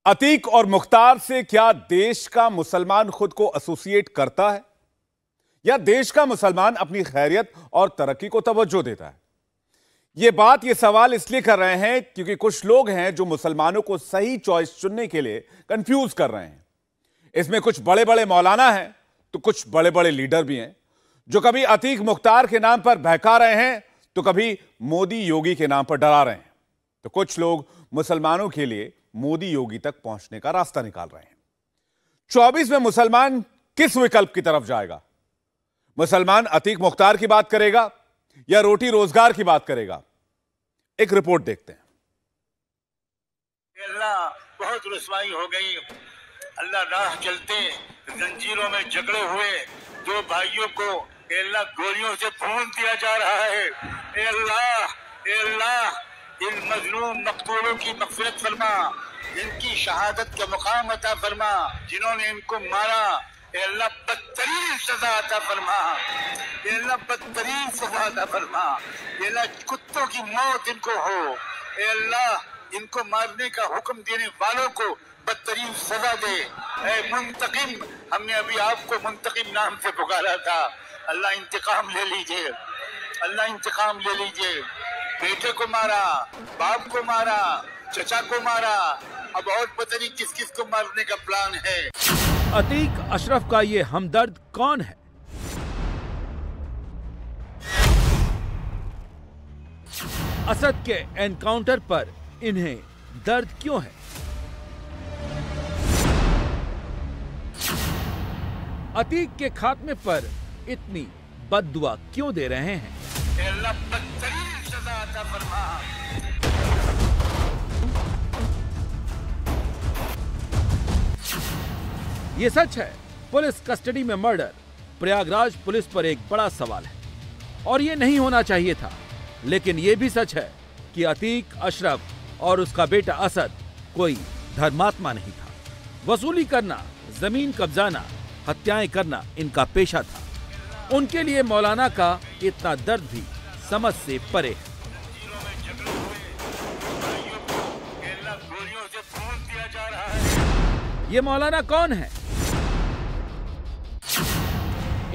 अतीक और मुख्तार से क्या देश का मुसलमान खुद को एसोसिएट करता है या देश का मुसलमान अपनी खैरियत और तरक्की को तवज्जो देता है? ये सवाल इसलिए कर रहे हैं क्योंकि कुछ लोग हैं जो मुसलमानों को सही चॉइस चुनने के लिए कंफ्यूज कर रहे हैं। इसमें कुछ बड़े बड़े मौलाना हैं तो कुछ बड़े बड़े लीडर भी हैं जो कभी अतीक मुख्तार के नाम पर बहका रहे हैं तो कभी मोदी योगी के नाम पर डरा रहे हैं। तो कुछ लोग मुसलमानों के लिए मोदी योगी तक पहुंचने का रास्ता निकाल रहे हैं। 24 में मुसलमान किस विकल्प की तरफ जाएगा? मुसलमान अतीक मुख्तार की बात करेगा या रोटी रोजगार की बात करेगा? एक रिपोर्ट देखते हैं। अल्लाह बहुत रुसवाई हो गई। अल्लाह राह चलते जंजीरों में जकड़े हुए दो भाइयों को अल्लाह गोलियों से भून दिया जा रहा है। ए अल्लाह इन मजलूम मकतूलों की मग़फ़िरत फरमा, इनकी शहादत का मुकाम अता फरमा। जिन्होंने इनको मारा ए अल्लाह बदतरीन सजा अता फरमा, ए अल्लाह बदतरीन सजा अता फरमा। ए अल्लाह कुत्तों की मौत इनको हो। ए अल्लाह इनको मारने का हुक्म देने वालों को बदतरीन सजा दे। ए मुंतकिम, हमने अभी आपको मुंतकिम नाम से पुकारा था। अल्लाह इंतकाम ले लीजिए, अल्लाह इंतकाम ले लीजिए। बेटे को मारा, बाप को मारा, चचा को मारा, अब और पता नहीं किस किस को मारने का प्लान है। अतीक अशरफ का ये हमदर्द कौन है? असद के एनकाउंटर पर इन्हें दर्द क्यों है? अतीक के खात्मे पर इतनी बद्दुआ क्यों दे रहे हैं? अल्लाह बदतरीन सजा अता फरमा। ये सच है, पुलिस कस्टडी में मर्डर प्रयागराज पुलिस पर एक बड़ा सवाल है और ये नहीं होना चाहिए था। लेकिन ये भी सच है कि अतीक अशरफ और उसका बेटा असद कोई धर्मात्मा नहीं था। वसूली करना, जमीन कब्जाना, हत्याएं करना इनका पेशा था। उनके लिए मौलाना का इतना दर्द भी समझ से परे है। ये मौलाना कौन है?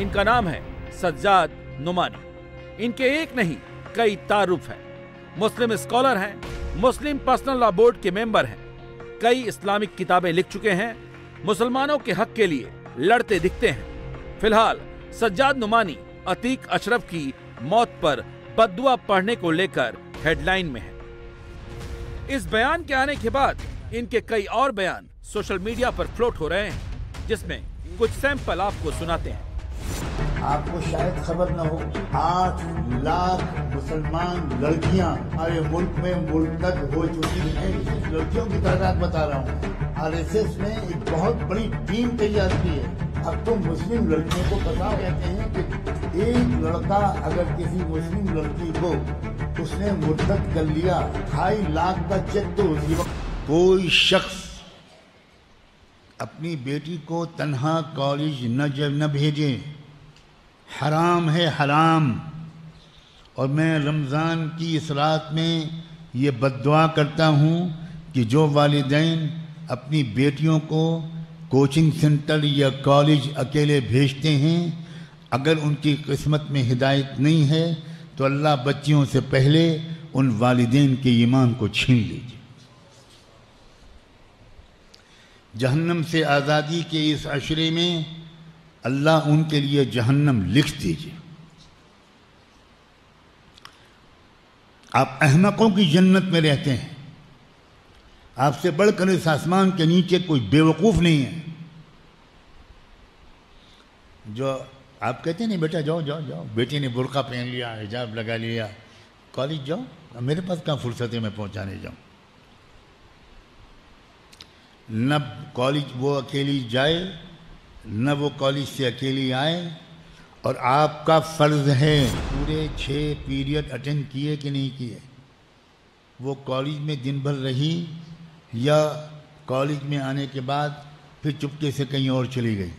इनका नाम है सज्जाद नुमानी। इनके एक नहीं कई तारुफ हैं। मुस्लिम स्कॉलर हैं, मुस्लिम पर्सनल लॉ बोर्ड के मेंबर हैं, कई इस्लामिक किताबें लिख चुके हैं, मुसलमानों के हक के लिए लड़ते दिखते हैं। फिलहाल सज्जाद नुमानी अतीक अशरफ की मौत पर बद्दुआ पढ़ने को लेकर हेडलाइन में है। इस बयान के आने के बाद इनके कई और बयान सोशल मीडिया पर फ्लोट हो रहे हैं, जिसमें कुछ सैंपल आपको सुनाते हैं। आपको शायद खबर न हो, 8 लाख मुसलमान लड़कियां हमारे मुल्क में मुर्तद हो चुकी हैं। इस लड़कियों की तादाद बता रहा हूँ। आरएसएस ने एक बहुत बड़ी टीम तैयार की है। अब तो मुस्लिम लड़कियों को पता कहते हैं कि एक लड़का अगर किसी मुस्लिम लड़की को उसने मुर्तद कर लिया, 2.5 लाख का चेक तो उसी वक्त। कोई शख्स अपनी बेटी को तन्हा कॉलेज न भेजे, हराम है, हराम। और मैं रमज़ान की इस रात में ये बद्दुआ करता हूँ कि जो वालिदैन अपनी बेटियों को कोचिंग सेंटर या कॉलेज अकेले भेजते हैं, अगर उनकी किस्मत में हिदायत नहीं है तो अल्लाह बच्चियों से पहले उन वालिदैन के ईमान को छीन लीजिए। जहन्नम से आज़ादी के इस अशरे में अल्लाह उनके लिए जहन्नम लिख दीजिए। आप अहमकों की जन्नत में रहते हैं। आपसे बढ़कर इस आसमान के नीचे कोई बेवकूफ़ नहीं है। जो आप कहते नहीं बेटा जाओ जाओ जाओ, बेटी ने बुर्का पहन लिया, हिजाब लगा लिया, कॉलेज जाओ, मेरे पास कहाँ फुर्सत है मैं पहुँचाने जाऊँ। न कॉलेज वो अकेली जाए, न वो कॉलेज से अकेली आए। और आपका फ़र्ज़ है पूरे 6 पीरियड अटेंड किए कि नहीं किए। वो कॉलेज में दिन भर रही या कॉलेज में आने के बाद फिर चुपके से कहीं और चली गई।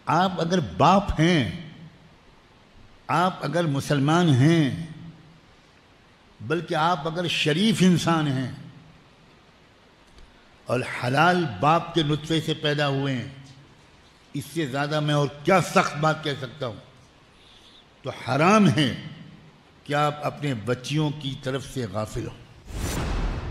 आप अगर बाप हैं, आप अगर मुसलमान हैं, बल्कि आप अगर शरीफ इंसान हैं और हलाल बाप के नुत्फे से पैदा हुए हैं, इससे ज़्यादा मैं और क्या सख्त बात कह सकता हूँ। तो हराम है कि आप अपने बच्चियों की तरफ से गाफिल हो।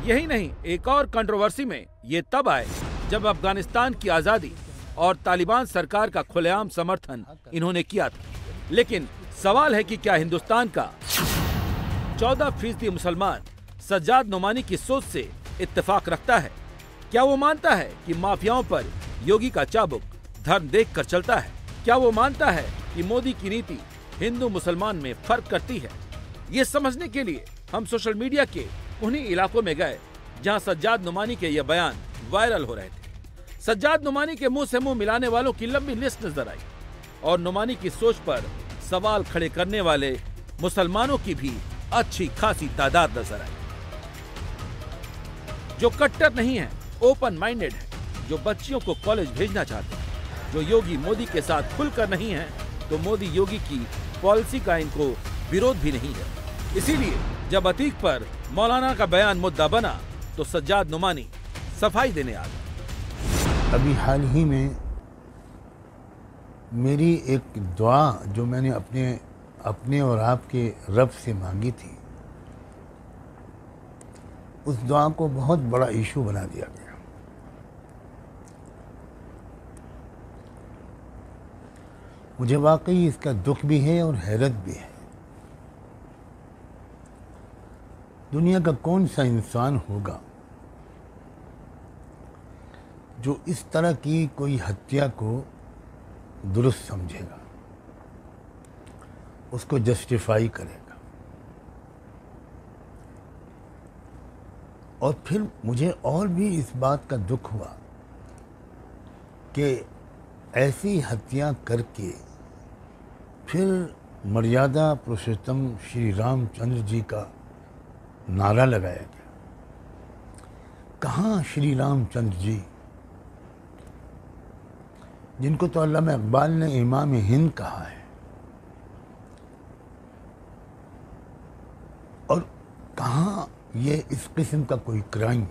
यही नहीं, एक और कंट्रोवर्सी में ये तब आए जब अफगानिस्तान की आजादी और तालिबान सरकार का खुलेआम समर्थन इन्होंने किया था। लेकिन सवाल है कि क्या हिंदुस्तान का 14% मुसलमान सज्जाद नोमानी की सोच से इत्तेफाक रखता है? क्या वो मानता है कि माफियाओं पर योगी का चाबुक धर्म देखकर चलता है? क्या वो मानता है कि मोदी की नीति हिंदू मुसलमान में फर्क करती है? ये समझने के लिए हम सोशल मीडिया के उन्हीं इलाकों में गए जहां सज्जाद नोमानी के ये बयान वायरल हो रहे थे। सज्जाद नोमानी के मुंह से मुंह मिलाने वालों की लंबी लिस्ट नजर आई और नोमानी की सोच पर सवाल खड़े करने वाले मुसलमानों की भी अच्छी खासी तादाद नजर आई। जो कट्टर नहीं है, ओपन माइंडेड है, जो बच्चियों को कॉलेज भेजना चाहते हैं, जो योगी मोदी के साथ खुलकर नहीं है, तो मोदी योगी की पॉलिसी का इनको विरोध भी नहीं है। इसीलिए जब अतीक पर मौलाना का बयान मुद्दा बना तो सज्जाद नोमानी सफाई देने आ गए। अभी हाल ही में मेरी एक दुआ जो मैंने अपने और आपके रब से मांगी थी, उस दुआ को बहुत बड़ा इशू बना दिया गया। मुझे वाकई इसका दुख भी है और हैरत भी है। दुनिया का कौन सा इंसान होगा जो इस तरह की कोई हत्या को दुरुस्त समझेगा, उसको जस्टिफाई करेगा। और फिर मुझे और भी इस बात का दुख हुआ कि ऐसी हत्या करके फिर मर्यादा पुरुषोत्तम श्री रामचंद्र जी का नारा लगाया गया। कहाँ श्री रामचंद्र जी, जिनको तो अल्लामा इकबाल ने इमाम हिंद कहा है, और कहाँ ये इस किस्म का कोई क्राइम।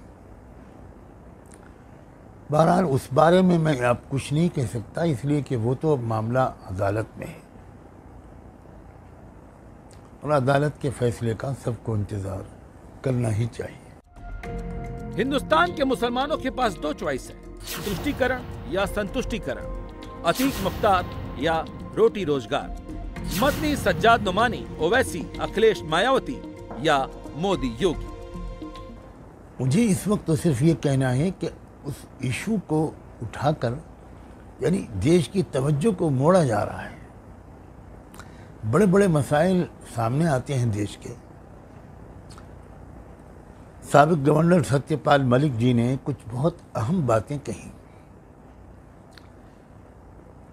बहरहाल उस बारे में मैं अब कुछ नहीं कह सकता, इसलिए कि वो तो मामला अदालत में है और अदालत के फैसले का सबको इंतजार करना ही चाहिए। हिंदुस्तान के मुसलमानों के पास दो चॉइस है, तुष्टीकरण या संतुष्टीकरण, अतीक मुख्तार या रोटी रोजगार, मदनी सज्जाद नोमानी, ओवैसी, अखिलेश मायावती या मोदी योगी। मुझे इस वक्त तो सिर्फ ये कहना है कि उस इशू को उठाकर, यानी देश की तवज्जो को मोड़ा जा रहा है। बड़े बड़े मसाइल सामने आते हैं देश के। साबिक गवर्नर सत्यपाल मलिक जी ने कुछ बहुत अहम बातें कही।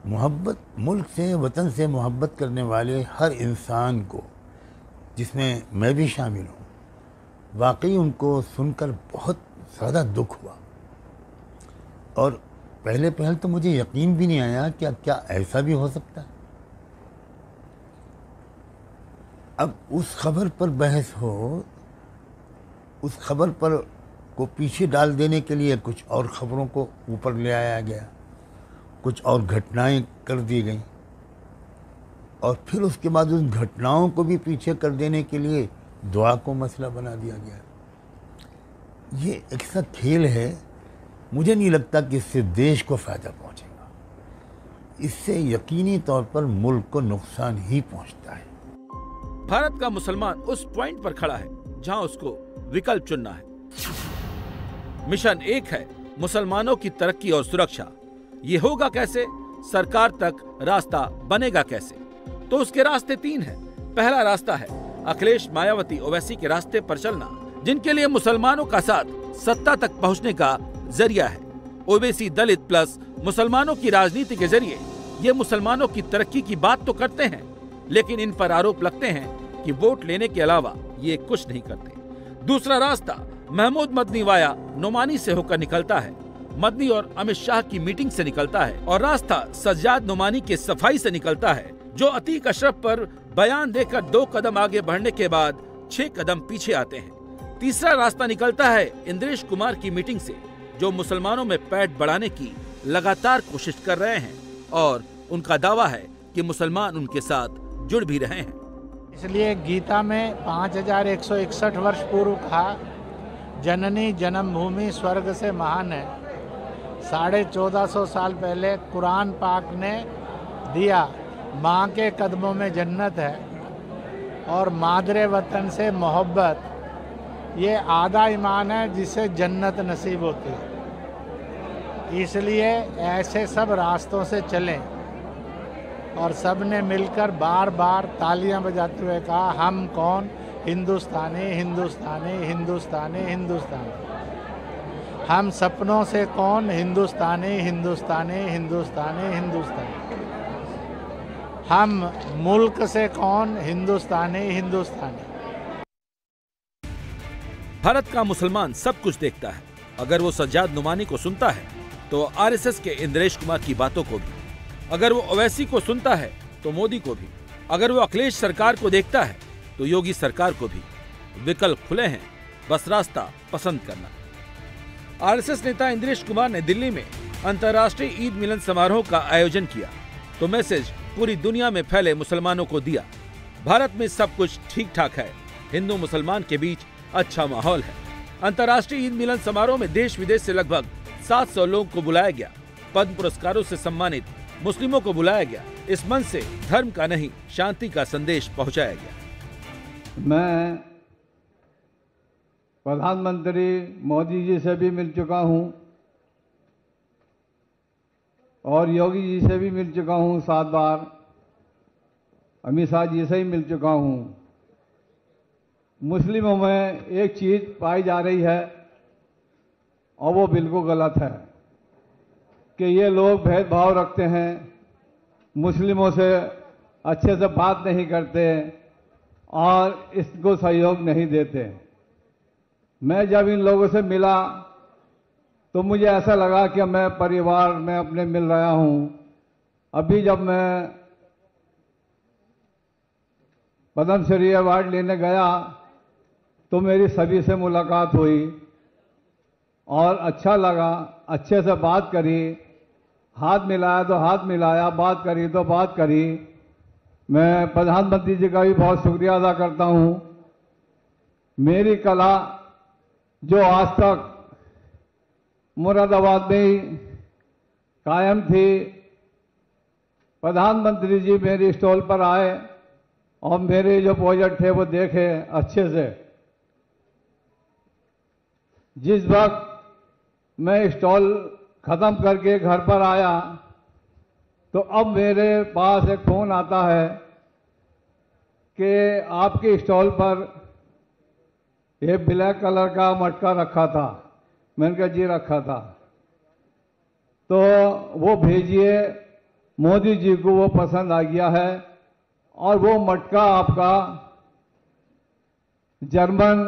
मोहब्बत, मुल्क से, वतन से मोहब्बत करने वाले हर इंसान को, जिसमें मैं भी शामिल हूँ, वाकई उनको सुनकर बहुत ज़्यादा दुख हुआ। और पहले तो मुझे यकीन भी नहीं आया कि क्या ऐसा भी हो सकता है। अब उस खबर पर बहस हो, उस खबर पर को पीछे डाल देने के लिए कुछ और खबरों को ऊपर ले आया गया, कुछ और घटनाएं कर दी गई, और फिर उसके बाद उन घटनाओं को भी पीछे कर देने के लिए दुआ को मसला बना दिया गया। ये एक ऐसा खेल है, मुझे नहीं लगता कि इससे देश को फ़ायदा पहुंचेगा। इससे यकीनी तौर पर मुल्क को नुकसान ही पहुंचता है। भारत का मुसलमान उस पॉइंट पर खड़ा है जहां उसको विकल्प चुनना है। मिशन एक है मुसलमानों की तरक्की और सुरक्षा। ये होगा कैसे? सरकार तक रास्ता बनेगा कैसे? तो उसके रास्ते तीन हैं। पहला रास्ता है अखिलेश, मायावती, ओवैसी के रास्ते पर चलना, जिनके लिए मुसलमानों का साथ सत्ता तक पहुंचने का जरिया है। ओवैसी दलित प्लस मुसलमानों की राजनीति के जरिए ये मुसलमानों की तरक्की की बात तो करते हैं, लेकिन इन पर आरोप लगते हैं कि वोट लेने के अलावा ये कुछ नहीं करते। दूसरा रास्ता महमूद मदनी वाया नोमानी से होकर निकलता है, मदनी और अमित शाह की मीटिंग से निकलता है, और रास्ता सज्जाद नोमानी के सफाई से निकलता है, जो अतीक अशरफ पर बयान देकर 2 कदम आगे बढ़ने के बाद 6 कदम पीछे आते हैं। तीसरा रास्ता निकलता है इंद्रेश कुमार की मीटिंग से, जो मुसलमानों में पैठ बढ़ाने की लगातार कोशिश कर रहे हैं और उनका दावा है कि मुसलमान उनके साथ जुड़ भी रहे हैं। इसलिए गीता में 5161 वर्ष पूर्व कहा, जननी जन्मभूमि स्वर्ग से महान है। 1450 साल पहले कुरान पाक ने दिया, माँ के कदमों में जन्नत है और मादरे वतन से मोहब्बत, ये आधा ईमान है जिससे जन्नत नसीब होती है। इसलिए ऐसे सब रास्तों से चलें। और सब ने मिलकर बार बार तालियां बजाते हुए कहा, हम कौन, हिंदुस्तानी हिंदुस्तानी हिंदुस्तानी हिंदुस्तानी। हम सपनों से कौन, हिंदुस्तानी हिंदुस्तानी हिंदुस्तानी हिंदुस्तानी। हम मुल्क से कौन, हिंदुस्तानी हिंदुस्तानी। भारत का मुसलमान सब कुछ देखता है। अगर वो सज्जाद नुमानी को सुनता है तो आरएसएस के इंद्रेश कुमार की बातों को भी, अगर वो ओवैसी को सुनता है तो मोदी को भी, अगर वो अखिलेश सरकार को देखता है तो योगी सरकार को भी। विकल्प खुले हैं, बस रास्ता पसंद करना। आरएसएस नेता इंद्रेश कुमार ने दिल्ली में अंतर्राष्ट्रीय ईद मिलन समारोह का आयोजन किया तो मैसेज पूरी दुनिया में फैले मुसलमानों को दिया, भारत में सब कुछ ठीक ठाक है, हिंदू मुसलमान के बीच अच्छा माहौल है। अंतर्राष्ट्रीय ईद मिलन समारोह में देश विदेश से लगभग 700 लोगों को बुलाया गया। पद्म पुरस्कारों से सम्मानित मुस्लिमों को बुलाया गया। इस मंच से धर्म का नहीं, शांति का संदेश पहुंचाया गया। मैं प्रधानमंत्री मोदी जी से भी मिल चुका हूं और योगी जी से भी मिल चुका हूं 7 बार, अमित शाह जी से ही मिल चुका हूं। मुस्लिमों में एक चीज पाई जा रही है और वो बिल्कुल गलत है कि ये लोग भेदभाव रखते हैं, मुस्लिमों से अच्छे से बात नहीं करते और इसको सहयोग नहीं देते। मैं जब इन लोगों से मिला तो मुझे ऐसा लगा कि मैं परिवार में अपने मिल रहा हूं। अभी जब मैं पद्मश्री अवार्ड लेने गया तो मेरी सभी से मुलाकात हुई और अच्छा लगा, अच्छे से बात करी, हाथ मिलाया तो हाथ मिलाया, बात करी तो बात करी। मैं प्रधानमंत्री जी का भी बहुत शुक्रिया अदा करता हूं। मेरी कला जो आज तक मुरादाबाद में ही कायम थी, प्रधानमंत्री जी मेरी स्टॉल पर आए और मेरे जो प्रोजेक्ट थे वो देखे अच्छे से। जिस वक्त मैं स्टॉल खत्म करके घर पर आया तो अब मेरे पास एक फोन आता है कि आपके स्टॉल पर ये ब्लैक कलर का मटका रखा था। मैंने कहा जी रखा था, तो वो भेजिए, मोदी जी को वो पसंद आ गया है और वो मटका आपका जर्मन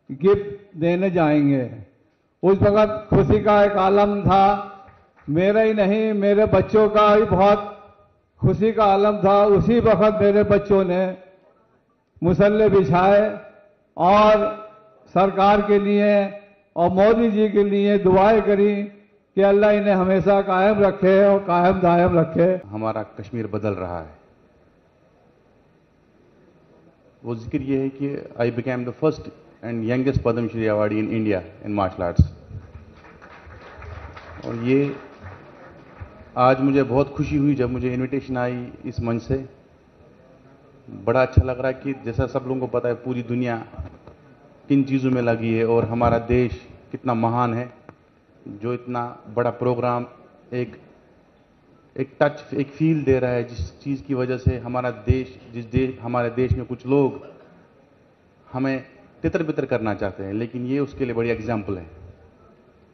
गिफ्ट देने जाएंगे। उस वक्त खुशी का एक आलम था, मेरा ही नहीं मेरे बच्चों का भी बहुत खुशी का आलम था। उसी वक्त मेरे बच्चों ने मुसल्ले बिछाए और सरकार के लिए और मोदी जी के लिए दुआएं करी कि अल्लाह इन्हें हमेशा कायम रखे और कायम दायम रखे। हमारा कश्मीर बदल रहा है। वो जिक्र ये है कि I became the first and youngest Padmashri awardee in India in martial arts. और ये आज मुझे बहुत खुशी हुई जब मुझे इनविटेशन आई इस मंच से। बड़ा अच्छा लग रहा है कि जैसा सब लोगों को पता है पूरी दुनिया किन चीज़ों में लगी है और हमारा देश कितना महान है, जो इतना बड़ा प्रोग्राम एक टच, एक फील दे रहा है, जिस चीज़ की वजह से हमारा देश, हमारे देश में कुछ लोग हमें तितर बितर करना चाहते हैं, लेकिन ये उसके लिए बड़ी एग्जाम्पल है।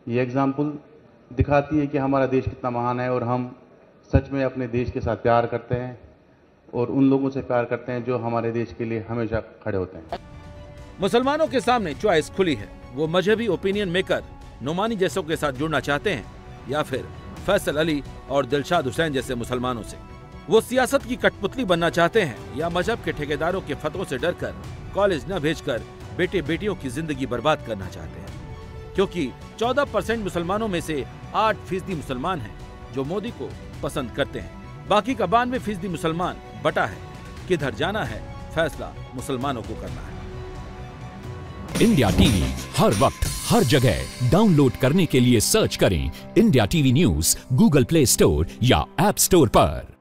ये एग्जाम्पल दिखाती है कि हमारा देश कितना महान है और हम सच में अपने देश के साथ प्यार करते हैं और उन लोगों से प्यार करते हैं जो हमारे देश के लिए हमेशा खड़े होते हैं। मुसलमानों के सामने चॉइस खुली है। वो मजहबी ओपिनियन मेकर नुमानी जैसों के साथ जुड़ना चाहते हैं या फिर फैसल अली और दिलशाद हुसैन जैसे मुसलमानों से। वो सियासत की कठपुतली बनना चाहते हैं या मजहब के ठेकेदारों के फतवों से डरकर कॉलेज न भेजकर बेटे बेटियों की जिंदगी बर्बाद करना चाहते हैं। क्योंकि 14% मुसलमानों में से 8% मुसलमान हैं जो मोदी को पसंद करते हैं। बाकी का 92% मुसलमान बटा है। किधर जाना है फैसला मुसलमानों को करना है। इंडिया टीवी हर वक्त हर जगह डाउनलोड करने के लिए सर्च करें India TV news Google play store या ऐप स्टोर पर।